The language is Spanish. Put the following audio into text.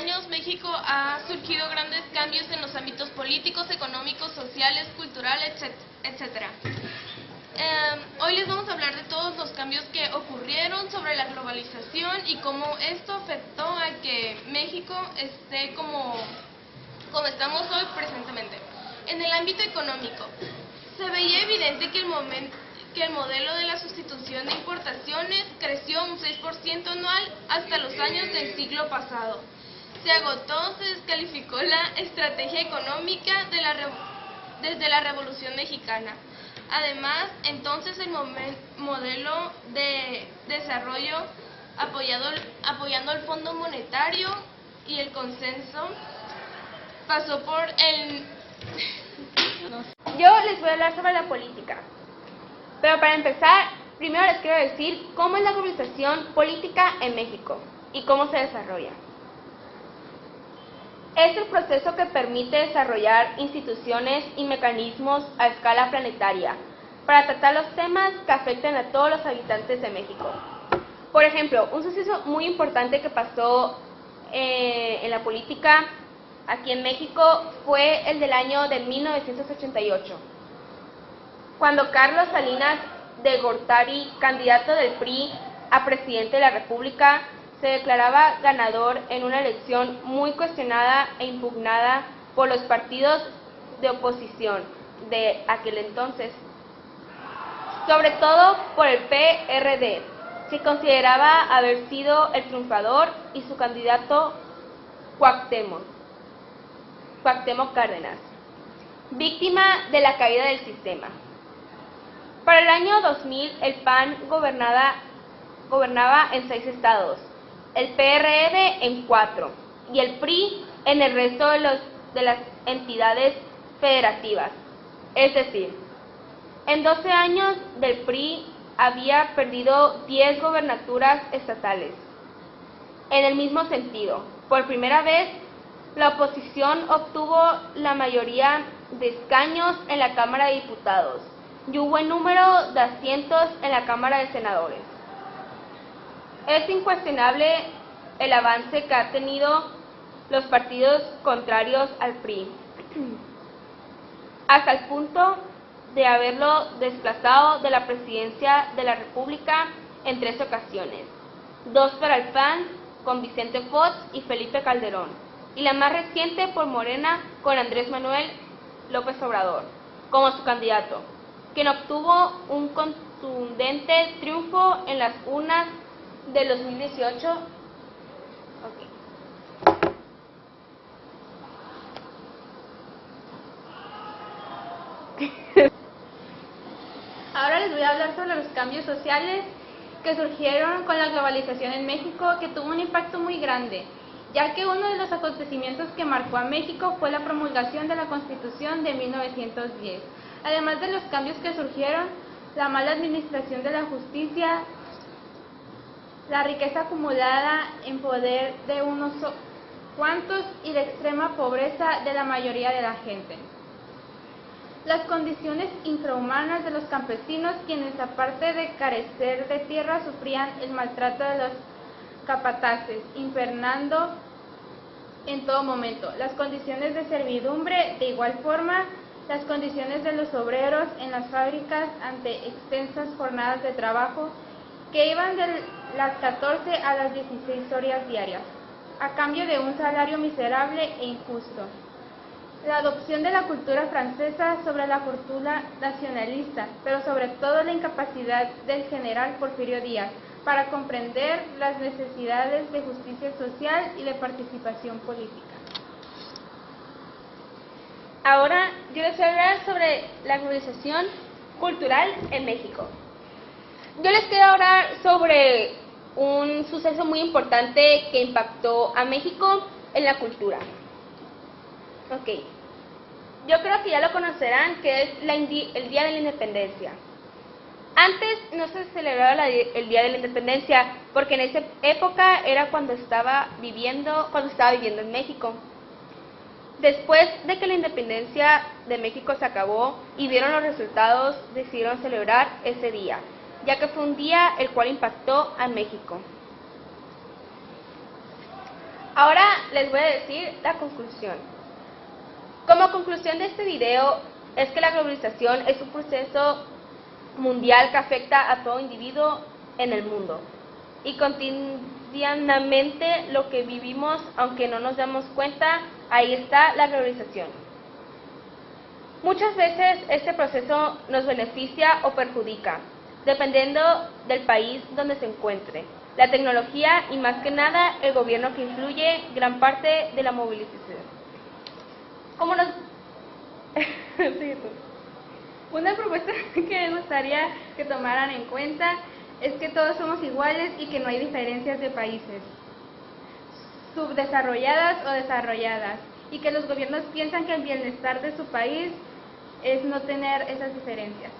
años México ha surgido grandes cambios en los ámbitos políticos, económicos, sociales, culturales, etc. Hoy les vamos a hablar de todos los cambios que ocurrieron sobre la globalización y cómo esto afectó a que México esté como estamos hoy presentemente. En el ámbito económico, se veía evidente que el modelo de la sustitución de importaciones creció un 6% anual hasta los años del siglo pasado. Se agotó, se descalificó la estrategia económica desde la Revolución Mexicana. Además, entonces el modelo de desarrollo apoyando el Fondo Monetario y el consenso pasó por el... Yo les voy a hablar sobre la política. Pero para empezar, primero les quiero decir cómo es la globalización política en México y cómo se desarrolla. Es el proceso que permite desarrollar instituciones y mecanismos a escala planetaria para tratar los temas que afectan a todos los habitantes de México. Por ejemplo, un suceso muy importante que pasó en la política aquí en México fue el del año de 1988, cuando Carlos Salinas de Gortari, candidato del PRI a presidente de la República, se declaraba ganador en una elección muy cuestionada e impugnada por los partidos de oposición de aquel entonces, sobre todo por el PRD, que consideraba haber sido el triunfador, y su candidato Cuauhtémoc Cárdenas, víctima de la caída del sistema. Para el año 2000, el PAN gobernaba en 6 estados, el PRD en 4 y el PRI en el resto de las entidades federativas. Es decir, en 12 años del PRI había perdido 10 gobernaturas estatales. En el mismo sentido, por primera vez, la oposición obtuvo la mayoría de escaños en la Cámara de Diputados y un buen número de asientos en la Cámara de Senadores. Es incuestionable el avance que han tenido los partidos contrarios al PRI, hasta el punto de haberlo desplazado de la presidencia de la República en 3 ocasiones, 2 para el PAN con Vicente Fox y Felipe Calderón, y la más reciente por Morena con Andrés Manuel López Obrador como su candidato, quien obtuvo un contundente triunfo en las urnas del 2018. Ahora les voy a hablar sobre los cambios sociales que surgieron con la globalización en México, que tuvo un impacto muy grande, ya que uno de los acontecimientos que marcó a México fue la promulgación de la Constitución de 1910. Además de los cambios que surgieron, la mala administración de la justicia, la riqueza acumulada en poder de unos cuantos y la extrema pobreza de la mayoría de la gente. Las condiciones infrahumanas de los campesinos, quienes aparte de carecer de tierra sufrían el maltrato de los capataces, infernando en todo momento. Las condiciones de servidumbre, de igual forma, las condiciones de los obreros en las fábricas ante extensas jornadas de trabajo que iban de las 14 a las 16 horas diarias, a cambio de un salario miserable e injusto. La adopción de la cultura francesa sobre la cultura nacionalista, pero sobre todo la incapacidad del general Porfirio Díaz para comprender las necesidades de justicia social y de participación política. Ahora yo les voy a hablar sobre la globalización cultural en México. Yo les quiero hablar sobre un suceso muy importante que impactó a México en la cultura. Yo creo que ya lo conocerán, que es el Día de la Independencia. Antes no se celebraba el Día de la Independencia porque en esa época era cuando estaba viviendo en México. Después de que la independencia de México se acabó y vieron los resultados, decidieron celebrar ese día, ya que fue un día el cual impactó a México. Ahora les voy a decir la conclusión. Como conclusión de este video es que la globalización es un proceso mundial que afecta a todo individuo en el mundo y cotidianamente lo que vivimos, aunque no nos damos cuenta, ahí está la globalización. Muchas veces este proceso nos beneficia o perjudica, dependiendo del país donde se encuentre, la tecnología y más que nada el gobierno que influye gran parte de la movilización. ¿Cómo nos...? Sí, Una propuesta que me gustaría que tomaran en cuenta es que todos somos iguales y que no hay diferencias de países, subdesarrolladas o desarrolladas, y que los gobiernos piensan que el bienestar de su país es no tener esas diferencias.